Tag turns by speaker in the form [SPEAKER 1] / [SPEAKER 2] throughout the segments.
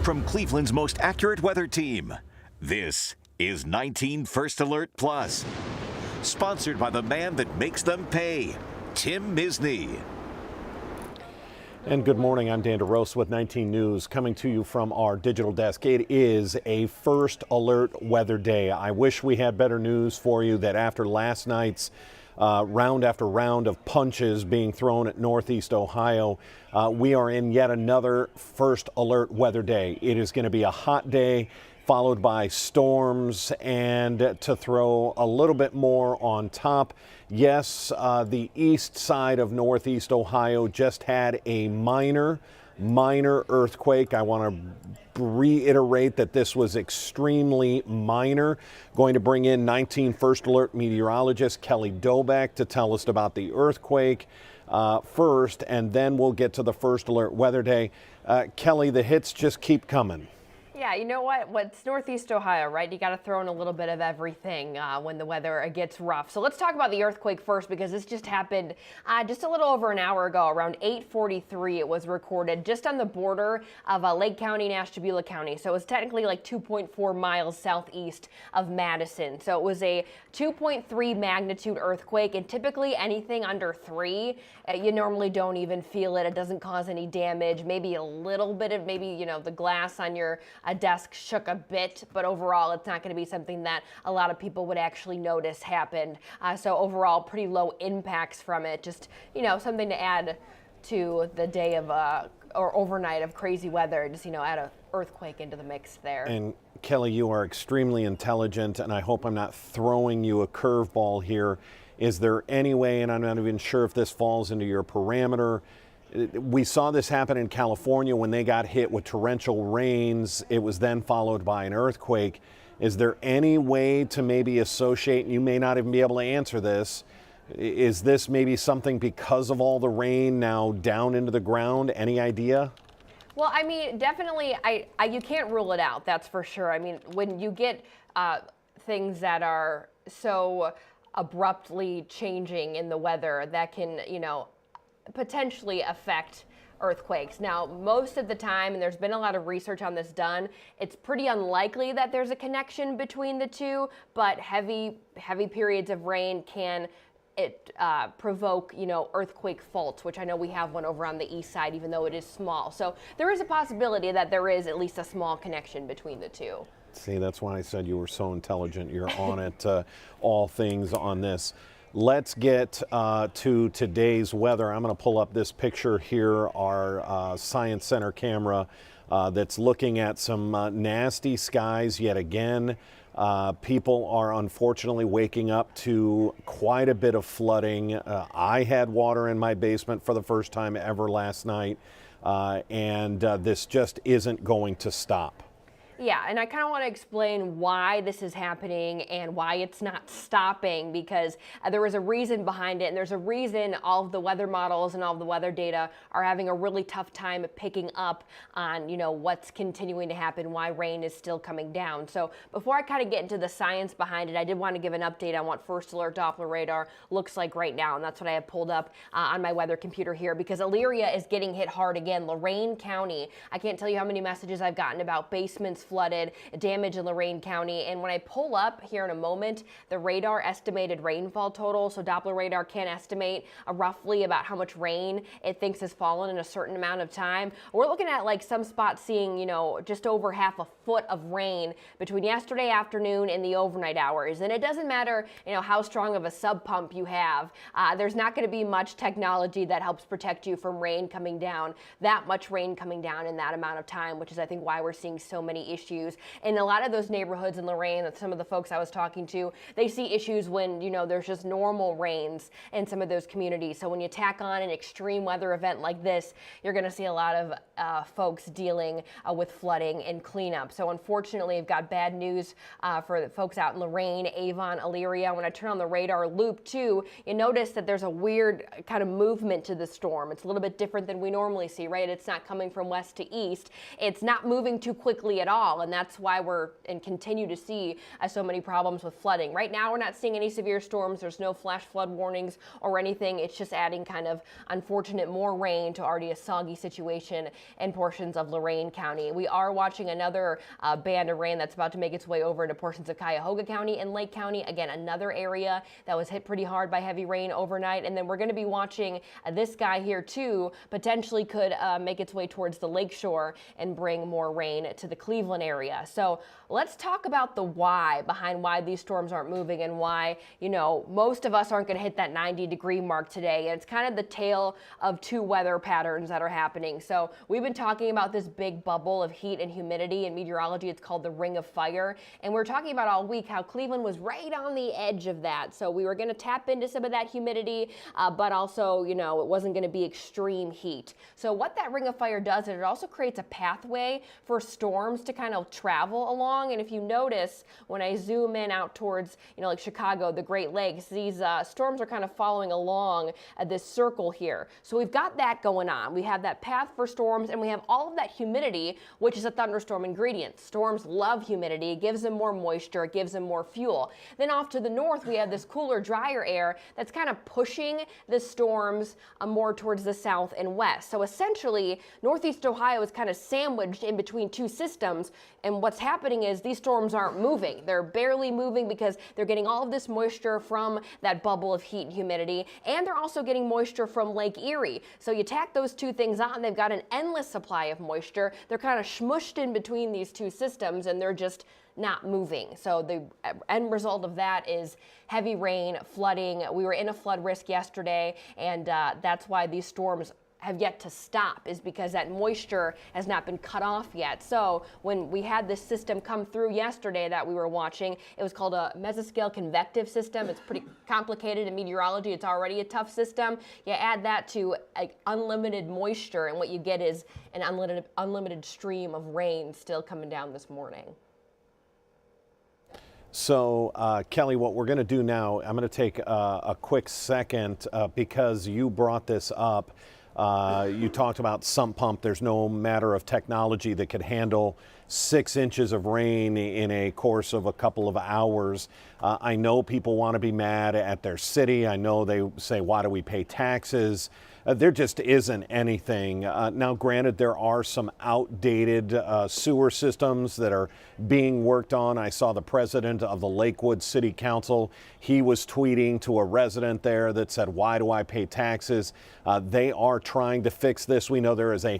[SPEAKER 1] From Cleveland's most accurate weather team, this is 19 First Alert Plus. Sponsored by the man that makes them pay, Tim Misney.
[SPEAKER 2] And good morning, I'm Dan DeRose with 19 News, coming to you from our digital desk. It is a First Alert weather day. I wish we had better news for you that after last night's round after round of punches being thrown at Northeast Ohio, we are in yet another First Alert weather day. It is going to be a hot day, followed by storms, and to throw a little bit more on top, yes, the east side of Northeast Ohio just had a minor earthquake. I want to reiterate that this was extremely minor. Going to bring in 19 First Alert meteorologist Kelly Doback to tell us about the earthquake first, and then we'll get to the First Alert weather day. Kelly, the hits just keep coming.
[SPEAKER 3] Yeah, you know what? What's Northeast Ohio, right? You got to throw in a little bit of everything when the weather gets rough. So let's talk about the earthquake first, because this just happened just a little over an hour ago. Around 8:43, it was recorded just on the border of Lake County and Ashtabula County. So it was technically like 2.4 miles southeast of Madison. So it was a 2.3 magnitude earthquake, and typically anything under 3, you normally don't even feel it. It doesn't cause any damage. Maybe a little bit of the glass on your a desk shook a bit, but overall it's not going to be something that a lot of people would actually notice happened. So overall, pretty low impacts from it. Just, something to add to the day of or overnight of crazy weather. Just, add an earthquake into the mix there. And
[SPEAKER 2] Kelly, you are extremely intelligent, and I hope I'm not throwing you a curveball here. Is there any way, and I'm not even sure if this falls into your parameter, we saw this happen in California when they got hit with torrential rains. It was then followed by an earthquake. Is there any way to maybe associate, and you may not even be able to answer this, is this maybe something because of all the rain now down into the ground? Any idea?
[SPEAKER 3] Well, I mean, definitely, you can't rule it out, that's for sure. I mean, when you get things that are so abruptly changing in the weather, that can, potentially affect earthquakes. Now, most of the time, and there's been a lot of research on this done, it's pretty unlikely that there's a connection between the two, but heavy periods of rain can provoke, earthquake faults, which I know we have one over on the east side, even though it is small. So there is a possibility that there is at least a small connection between the two.
[SPEAKER 2] See, that's why I said you were so intelligent. You're on it, all things on this. Let's get to today's weather. I'm going to pull up this picture here, our Science Center camera that's looking at some nasty skies yet again. People are unfortunately waking up to quite a bit of flooding. I had water in my basement for the first time ever last night, and this just isn't going to stop.
[SPEAKER 3] Yeah, and I kind of want to explain why this is happening and why it's not stopping, because there is a reason behind it, and there's a reason all of the weather models and all of the weather data are having a really tough time picking up on, what's continuing to happen, why rain is still coming down. So before I kind of get into the science behind it, I did want to give an update on what First Alert Doppler radar looks like right now, and that's what I have pulled up on my weather computer here, because Elyria is getting hit hard again. Lorain County, I can't tell you how many messages I've gotten about basements flooded, damage in Lorain County. And when I pull up here in a moment the radar estimated rainfall total, so Doppler radar can estimate roughly about how much rain it thinks has fallen in a certain amount of time. We're looking at like some spots seeing, just over half a foot of rain between yesterday afternoon and the overnight hours. And it doesn't matter, how strong of a sub pump you have. There's not going to be much technology that helps protect you from rain coming down, that much rain coming down in that amount of time, which is I think why we're seeing so many issues in a lot of those neighborhoods in Lorain. That some of the folks I was talking to, they see issues when there's just normal rains in some of those communities. So when you tack on an extreme weather event like this, you're going to see a lot of folks dealing with flooding and cleanup. So unfortunately, I've got bad news for the folks out in Lorain, Avon, Elyria. When I turn on the radar loop too, you notice that there's a weird kind of movement to the storm. It's a little bit different than we normally see, right? It's not coming from west to east. It's not moving too quickly at all. all, and that's why we're and continue to see so many problems with flooding. Right now, we're not seeing any severe storms. There's no flash flood warnings or anything. It's just adding kind of unfortunate more rain to already a soggy situation in portions of Lorain County. We are watching another band of rain that's about to make its way over into portions of Cuyahoga County and Lake County. Again, another area that was hit pretty hard by heavy rain overnight. And then we're going to be watching this guy here too, potentially could make its way towards the lakeshore and bring more rain to the Cleveland area. So let's talk about the why behind why these storms aren't moving and why, you know, most of us aren't going to hit that 90-degree mark today. And it's kind of the tale of two weather patterns that are happening. So we've been talking about this big bubble of heat and humidity. In meteorology, it's called the ring of fire. And we're talking about all week how Cleveland was right on the edge of that. So we were going to tap into some of that humidity, but also, you know, it wasn't going to be extreme heat. So what that ring of fire does is it also creates a pathway for storms to kind of travel along. And if you notice, when I zoom in out towards, you know, like Chicago, the Great Lakes, these storms are kind of following along this circle here. So we've got that going on. We have that path for storms, and we have all of that humidity, which is a thunderstorm ingredient. Storms love humidity. It gives them more moisture. It gives them more fuel. Then off to the north, we have this cooler, drier air that's kind of pushing the storms more towards the south and west. So essentially, Northeast Ohio is kind of sandwiched in between two systems. And what's happening is these storms aren't moving. They're barely moving because they're getting all of this moisture from that bubble of heat and humidity, and they're also getting moisture from Lake Erie. So you tack those two things on, they've got an endless supply of moisture. They're kind of smushed in between these two systems, and they're just not moving. So the end result of that is heavy rain, flooding. We were in a flood risk yesterday, and that's why these storms have yet to stop, is because that moisture has not been cut off yet. So when we had this system come through yesterday that we were watching, it was called a mesoscale convective system. It's pretty complicated in meteorology. It's already a tough system. You add that to unlimited moisture, and what you get is an unlimited stream of rain still coming down this morning.
[SPEAKER 2] So, Kelly, what we're going to do now, I'm going to take a quick second because you brought this up. You talked about sump pump. There's no matter of technology that could handle 6 inches of rain in a course of a couple of hours. I know people want to be mad at their city. I know they say, why do we pay taxes? There just isn't anything. Now, granted, there are some outdated sewer systems that are being worked on. I saw the president of the Lakewood City Council. He was tweeting to a resident there that said, why do I pay taxes? They are trying to fix this. We know there is a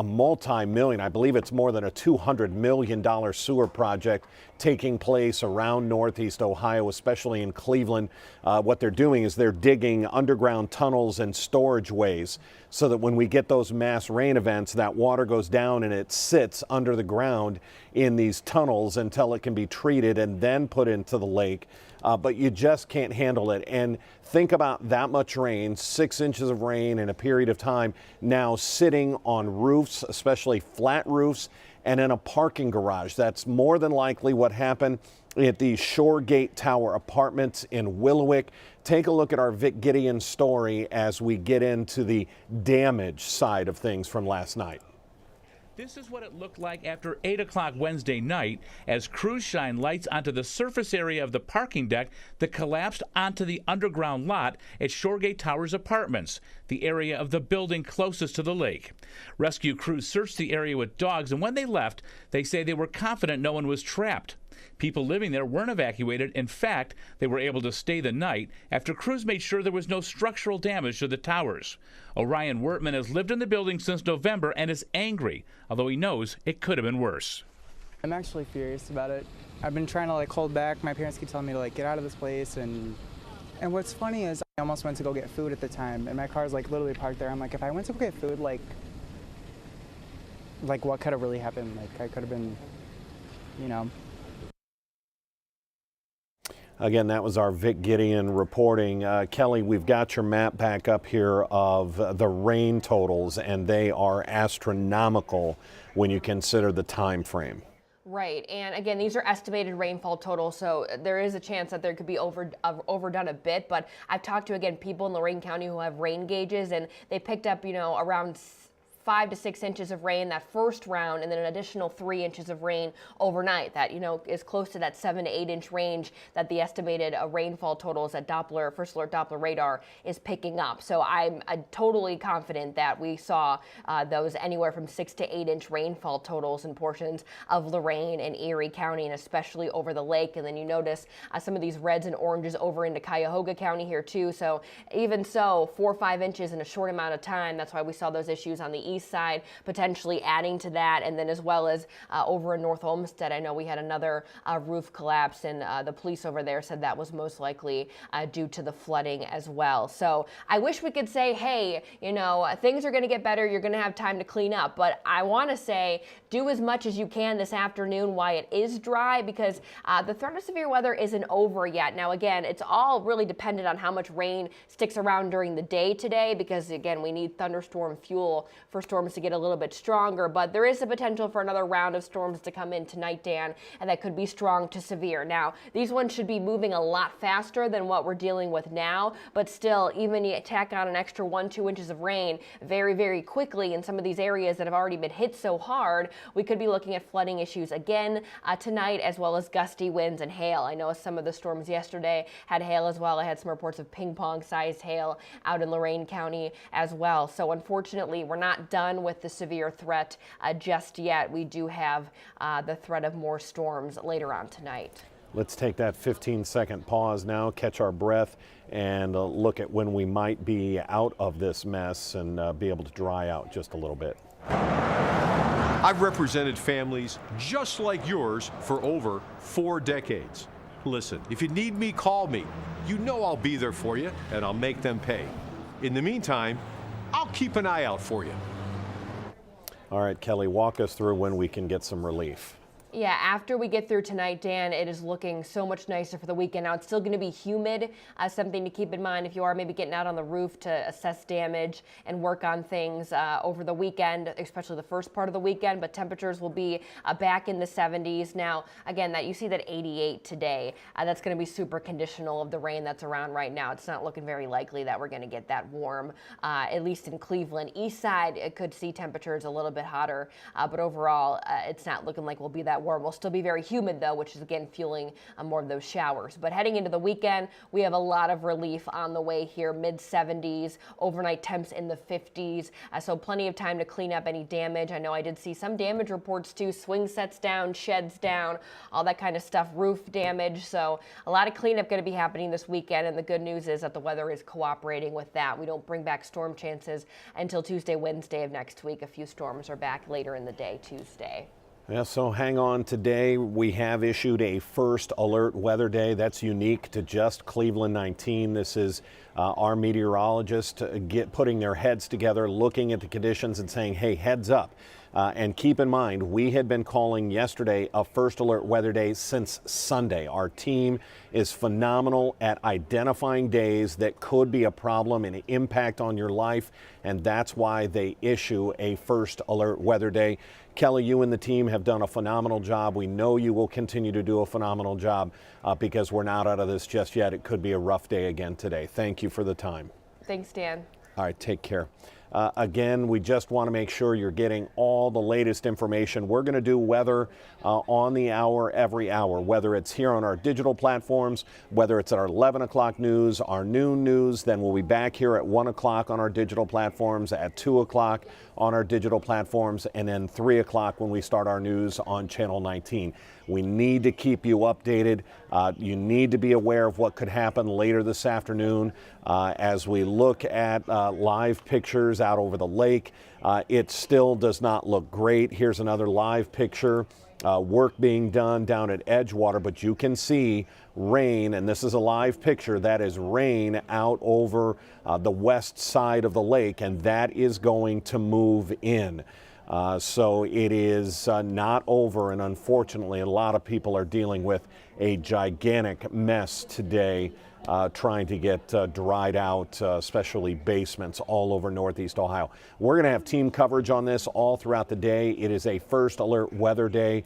[SPEAKER 2] multi-million, I believe it's more than a $200 million sewer project taking place around Northeast Ohio, especially in Cleveland. What they're doing is they're digging underground tunnels and storage ways so that when we get those mass rain events, that water goes down and it sits under the ground in these tunnels until it can be treated and then put into the lake. But you just can't handle it. And think about that much rain, 6 inches of rain in a period of time, now sitting on roofs, especially flat roofs, and in a parking garage. That's more than likely what happened at the Shoregate Tower apartments in Willowick. Take a look at our Vic Gideon story as we get into the damage side of things from last night.
[SPEAKER 4] This is what it looked like after 8 o'clock Wednesday night as crews shine lights onto the surface area of the parking deck that collapsed onto the underground lot at Shoregate Towers Apartments, the area of the building closest to the lake. Rescue crews searched the area with dogs, and when they left, they say they were confident no one was trapped. People living there weren't evacuated. In fact, they were able to stay the night after crews made sure there was no structural damage to the towers. Orion Wertman has lived in the building since November and is angry, although he knows it could have been worse.
[SPEAKER 5] I'm actually furious about it. I've been trying to hold back. My parents keep telling me to get out of this place, and what's funny is I almost went to go get food at the time, and my car's literally parked there. I'm like, if I went to go get food, what could have really happened? I could have been,
[SPEAKER 2] Again, that was our Vic Gideon reporting. Kelly, we've got your map back up here of the rain totals, and they are astronomical when you consider the time frame.
[SPEAKER 3] Right, and again, these are estimated rainfall totals, so there is a chance that there could be overdone a bit, but I've talked to, again, people in Lorain County who have rain gauges, and they picked up, around 5 to 6 inches of rain that first round, and then an additional 3 inches of rain overnight. That, is close to that 7 to 8 inch range that the estimated rainfall totals at First Alert Doppler radar is picking up. So I'm totally confident that we saw those anywhere from 6 to 8 inch rainfall totals in portions of Lorain and Erie County, and especially over the lake. And then you notice some of these reds and oranges over into Cuyahoga County here too. So even so, 4 or 5 inches in a short amount of time. That's why we saw those issues on the east side, potentially adding to that. And then as well as over in North Olmsted, I know we had another roof collapse, and the police over there said that was most likely due to the flooding as well. So I wish we could say, hey, things are going to get better. You're going to have time to clean up. But I want to say, do as much as you can this afternoon while it is dry, because the threat of severe weather isn't over yet. Now, again, it's all really dependent on how much rain sticks around during the day today, because, again, we need thunderstorm fuel for storms to get a little bit stronger. But there is a potential for another round of storms to come in tonight, Dan, and that could be strong to severe. Now, these ones should be moving a lot faster than what we're dealing with now, but still, even you tack on an extra 1-2 inches of rain very, very quickly in some of these areas that have already been hit so hard, we could be looking at flooding issues again tonight, as well as gusty winds and hail. I know some of the storms yesterday had hail as well. I had some reports of ping-pong-sized hail out in Lorain County as well. So unfortunately, we're not done with the severe threat just yet. We do have the threat of more storms later on tonight.
[SPEAKER 2] Let's take that 15-second pause now, catch our breath, and look at when we might be out of this mess and be able to dry out just a little bit.
[SPEAKER 6] I've represented families just like yours for over 4 decades. Listen, if you need me, call me. You know I'll be there for you, and I'll make them pay. In the meantime, I'll keep an eye out for you.
[SPEAKER 2] All right, Kelly, walk us through when we can get some relief.
[SPEAKER 3] Yeah, after we get through tonight, Dan, it is looking so much nicer for the weekend. Now, it's still going to be humid, something to keep in mind if you are maybe getting out on the roof to assess damage and work on things over the weekend, especially the first part of the weekend, but temperatures will be back in the 70s. Now, again, that you see that 88 today, that's going to be super conditional of the rain that's around right now. It's not looking very likely that we're going to get that warm, at least in Cleveland. East side, it could see temperatures a little bit hotter, but overall, it's not looking like we'll be that warm. We'll still be very humid, though, which is, again, fueling more of those showers. But heading into the weekend, we have a lot of relief on the way here, mid-70s, overnight temps in the 50s, so plenty of time to clean up any damage. I know I did see some damage reports, too, swing sets down, sheds down, all that kind of stuff, roof damage. So a lot of cleanup going to be happening this weekend, and the good news is that the weather is cooperating with that. We don't bring back storm chances until Tuesday, Wednesday of next week. A few storms are back later in the day, Tuesday.
[SPEAKER 2] Yeah, so hang on. Today we have issued a first alert weather day. That's unique to just Cleveland 19. This is our meteorologists putting their heads together, looking at the conditions and saying, hey, heads up. And keep in mind, we had been calling yesterday a first alert weather day since Sunday. Our team is phenomenal at identifying days that could be a problem and impact on your life, and that's why they issue a first alert weather day. Kelly, you and the team have done a phenomenal job. We know you will continue to do a phenomenal job because we're not out of this just yet. It could be a rough day again today. Thank you for the time.
[SPEAKER 3] Thanks, Dan.
[SPEAKER 2] All right, take care. Again, we just want to make sure you're getting all the latest information. We're going to do weather on the hour, every hour, whether it's here on our digital platforms, whether it's at our 11 o'clock news, our noon news, then we'll be back here at 1 o'clock on our digital platforms, at 2 o'clock on our digital platforms, and then 3 o'clock when we start our news on Channel 19. We need to keep you updated. You need to be aware of what could happen later this afternoon as we look at live pictures out over the lake. It still does not look great. Here's another live picture. Work being done down at Edgewater, but you can see rain, and this is a live picture. That is rain out over the west side of the lake, and that is going to move in. So it is not over, and unfortunately, a lot of people are dealing with a gigantic mess today trying to get dried out, especially basements all over Northeast Ohio. We're going to have team coverage on this all throughout the day. It is a first alert weather day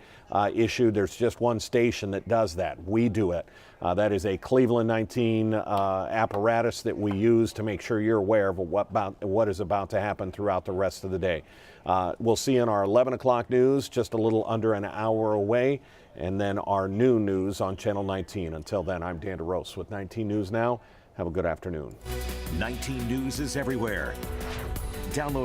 [SPEAKER 2] issue. There's just one station that does that. We do it. That is a Cleveland 19 apparatus that we use to make sure you're aware of what is about to happen throughout the rest of the day. We'll see in our 11 o'clock news just a little under an hour away, and then our noon news on Channel 19. Until then, I'm Dan DeRose with 19 News Now. Have a good afternoon.
[SPEAKER 1] 19 News is everywhere. Download